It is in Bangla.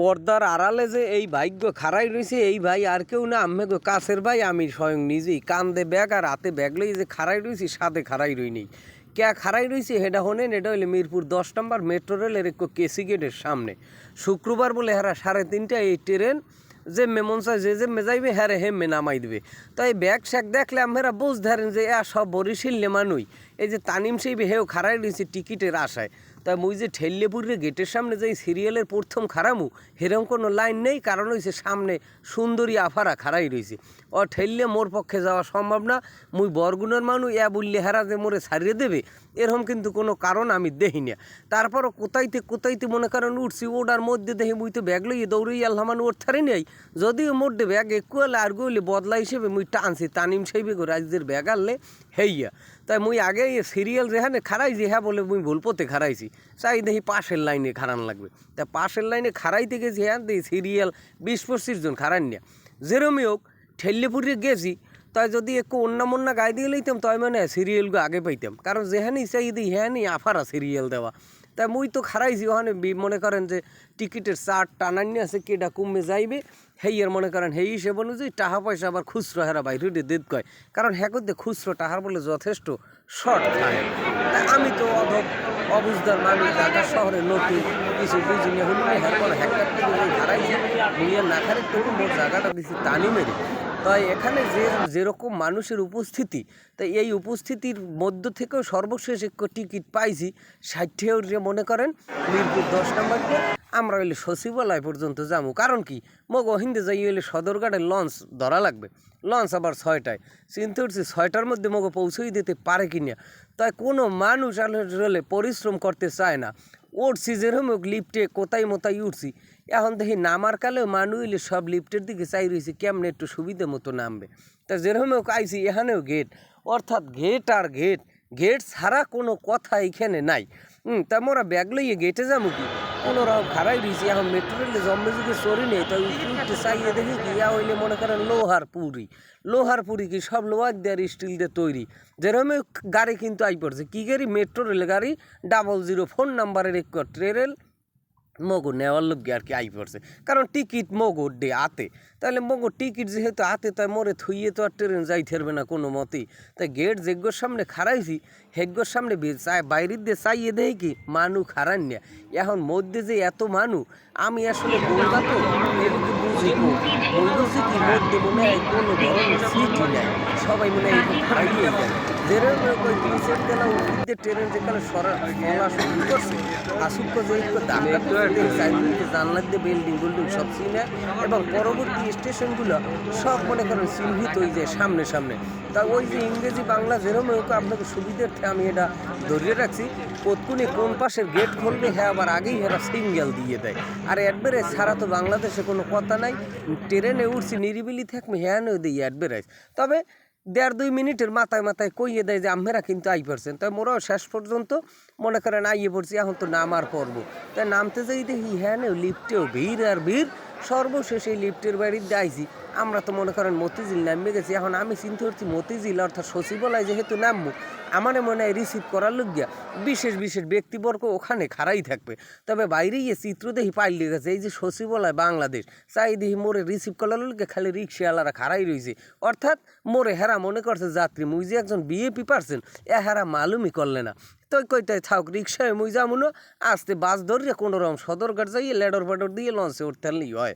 পর্দার আড়ালে যে এই ভাগ্য খাড়াই রয়েছে এই ভাই আর কেউ না, আমি গো কাছের ভাই, আমি স্বয়ং নিজেই। কান্দে ব্যাগ আর হাতে ব্যাগ লই যে খাড়াই রয়েছি, সাথে খাড়াই রই নেই। কে খাড়াই রয়েছে হেডা হনেন, এটা হইলে মিরপুর 10 নম্বর মেট্রো রেলের এক কেসি গেটের সামনে। শুক্রবার বলে হেরা 3:30টায় এই ট্রেন যে মেমন চায় যে মেজাইবে হ্যারে হেমে নামাই দেবে। তো এই ব্যাগ শ্যাগ দেখলে আমরা বুঝ ধরেন যে সব বরিশিল্লে মানুষ। এই যে তানিম সেই হেও খাড়াই রয়েছে টিকিটের আশায়। তাই মুই যে ঠেল্লেপুরের গেটের সামনে যে সিরিয়ালের প্রথম খারামু হেরম কোনো লাইন নেই, কারণ হয়েছে সামনে সুন্দরী আফারা খাড়াই রয়েছে। ও ঠেললে মোর পক্ষে যাওয়া সম্ভব না। মুই বরগুনার মানুষ বললে হেরা যে মোরে ছাড়িয়ে দেবে এরকম কিন্তু কোনো কারণ আমি দেখি না। তারপরও কোথাইতে মনে করেন উঠছি, ওটার মধ্যে দেখি মুই তো ব্যাগ লইয়ে দৌড়িয়ে আল্লাহ মানুষ ওর থারি নেই। যদিও মোটে ব্যাগ একটু হলে আর গইলে বদলা হিসেবে মুই টানছি তানিম সাইবে গো রাজ্যের ব্যাগ আনলে হেইয়া। তাই মুই আগে সিরিয়াল যেখানে খারাইছি হ্যাঁ বলে মুই ভুল পথে খারাইছি, চাই দেখি পাশের লাইনে খারান লাগবে। তা পাশের লাইনে খারাইতে গেছি হ্যাঁ দেখি সিরিয়াল 20-25 জন খারান না। যেরমই হোক ঠেল্লেপুরে গেছি, তাই যদি একটু অন্যামন্যা গায়ে দিয়ে লইতাম তাই মানে সিরিয়ালগুলো আগে পাইতাম, কারণ যেখানেই চাই দিই হ্যাঁ আফারা সিরিয়াল দেওয়া। তাই মুই তো খারাইছি ওখানে মনে করেন যে টিকিটের চার্ট টানানি আছে, কেডা কমে যাইবে হেইয়ার মনে করেন হেই হিসেব অনুযায়ী টাকা পয়সা আবার খুচরো হেরা বাইরে দেদ কয়, কারণ হ্যাঁ করতে খুচরো টাকার বলে যথেষ্ট শর্ট থাকে। তাই আমি তো অবুঝদার মানুষ, ঢাকা শহরে নতুন কিছু বুঝি না হলি হ্যাঁ পরে হ্যাঁ খারাইছি মুইয়ের না খারে তবু মোট জায়গাটা দিচ্ছি টানি মেরে। তাই এখানে যেরকম মানুষের উপস্থিতি, তাই এই উপস্থিতির মধ্য থেকেও সর্বশেষ একটু টিকিট পাইছি 60 মনে করেন মিরপুর 10 নম্বরকে আমরা হইলে সচিবালয় পর্যন্ত যাবো। কারণ কি মগ হিন্দে যাই হইলে সদরঘাটের লঞ্চ ধরা লাগবে, লঞ্চ আবার 6টায়। চিন্তা করছি 6টার মধ্যে মগ পৌঁছেই দিতে পারে কিনা। তাই কোনো মানুষ আসলে পরিশ্রম করতে চায় না। উঠছি যেরকম লিফটে কোথায় মোতাই উঠছি, এখন দেখি নামার কালেও মানুষ হইলে সব লিফটের দিকে চাই রয়েছে কেমন একটু সুবিধা মতো নামবে। তা যেরকম আইছি এখানেও গেট, অর্থাৎ গেট আর গেট, গেট ছাড়া কোনো কথা এখানে নাই। তা মোরা ব্যাগ লইয়ে গেটে যাবো কি কোনো রকম খারাই রয়েছি। এখন মেট্রো রেলে জম্মে যুগে চড়ি নেই, তাই উঠতে চাইয়ে দেখি কি হইলে মনে করেন লোহার পুরি কি সব লোহার দেওয়ার স্টিল দিয়ে তৈরি। যেরকম গাড়ি কিন্তু আই পড়ছে, কি গাড়ি মেট্রো রেল গাড়ি 00 ফোন নাম্বারের এক ট্রেন মগো নেওয়ার লোক আর কি আই পড়ছে, কারণ টিকিট মগোর ডে আতে। তাহলে মগো টিকিট যেহেতু আতে, তাই মোরে থুইয়ে তো আর ট্রেন যাই থাকবে না কোনো মতেই। তাই গেট যেগ্যর সামনে খারাইছি, হেগ্যর সামনে বাইরের দিয়ে চাইয়ে দেয় কি মানুষ খারান না। এখন মধ্যে যে এত মানুষ, আমি আসলে বলবা তো এদিকে বুঝি বলছি কি মধ্যে মনে হয় কোনো ধরনের সিটই নাই, সবাই মনে হয় একটু খাইয়ে যায়। যেরকম ওই নিচের তেলা উঠতে ট্রেনের যেখানে সরা শুরু করছে আসুক যে জানলার দিয়ে বিল্ডিং সব চিনে, এবং পরবর্তী স্টেশনগুলো সব মনে করেন চিহ্নিত হয়ে যায় সামনে সামনে। তা ওই যে ইংরেজি বাংলা যেরকম হোক আপনাকে সুবিধার্থে আমি এটা ধরিয়ে রাখছি, কতক্ষণে কোন পাশের গেট খুলবে হ্যাঁ আবার আগেই এরা সিঙ্গেল দিয়ে দেয়। আর অ্যাডভারেজ ছাড়া তো বাংলাদেশে কোনো কথা নাই। ট্রেনে উঠছি নিরিবিলি থাকবে হ্যাঁ নয় দিই অ্যাডভারেজ, তবে 1.5-2 মিনিটের মাথায় কইয়ে দেয় যে আমরা কিন্তু আই পারছেন। তাই মোরাও শেষ পর্যন্ত মনে করেন আইয়ে পড়ছি, এখন তো নামার পর্ব। তাই নামতে যাই দেখি হ্যাঁ লিফটেও ভিড় আর ভিড়। সর্বশেষ এই লিফটের বাড়িতে আইছি, আমরা তো মনে করেন মতিঝিল নামবে গেছি। এখন আমি চিন্তা করছি মতিঝিল অর্থাৎ সচিবালয় যেহেতু নামবো, আমার মনে হয় রিসিভ করার লোকিয়া বিশেষ ব্যক্তিবর্গ ওখানে খাড়াই থাকবে। তবে বাইরে গিয়ে চিত্র দেখি পাল্টে গেছে, এই যে সচিবালয় বাংলাদেশ চাই দেখি মোরে রিসিভ করার লোকে খালি রিক্সাওয়ালারা খাড়াই রয়েছে। অর্থাৎ মোরে হেরা মনে করছে যাত্রী, মুই যে একজন বিএপি পারছেন হেরা মালুমই করলে না। তো কইটাই থাক রিক্সায় মুই যাবো না, আসতে বাস ধরিয়ে কোনো রকম সদরঘাট যাইয়ে লেডর ফেডর দিয়ে লঞ্চে উঠতে হয়।